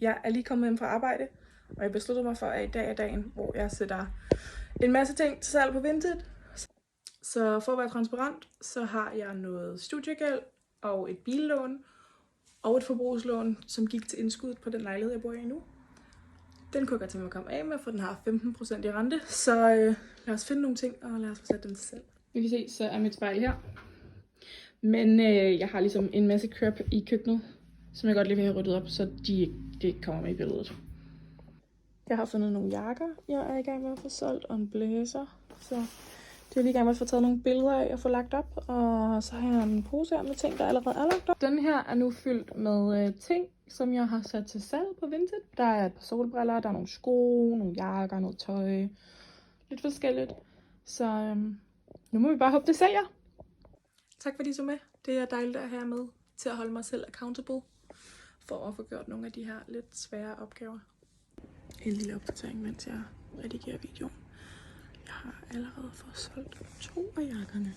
Jeg er lige kommet hjem fra arbejde, og jeg besluttede mig for, at i dag er dagen, hvor jeg sætter en masse ting til salg på Vinted. Så for at være transparent, så har jeg noget studiegæld og et billån og et forbrugslån, som gik til indskud på den lejlighed, jeg bor i nu. Den kunne jeg godt tænke mig at komme af med, for den har 15% i rente. Så lad os finde nogle ting, og lad os få sat den til salg. Vi kan se, så er mit spejl her. Men jeg har ligesom en masse crap i køkkenet, som jeg godt lige vil have ryddet op, så de ikke kommer med i billedet. Jeg har fundet nogle jakker, jeg er i gang med at få solgt, og en blæser. Så det er lige i gang med at få taget nogle billeder af og få lagt op. Og så har jeg en pose her med ting, der allerede er lagt op. Den her er nu fyldt med ting, som jeg har sat til salg på Vinted. Der er et par solbriller, der er nogle sko, nogle jakker, noget tøj. Lidt forskelligt. Så nu må vi bare håbe, det sælger. Tak fordi I så med. Det er dejligt at have med til at holde mig selv accountable for at få gjort nogle af de her lidt svære opgaver. En lille opdatering, mens jeg redigerer videoen. Jeg har allerede fået solgt 2 af jakkerne.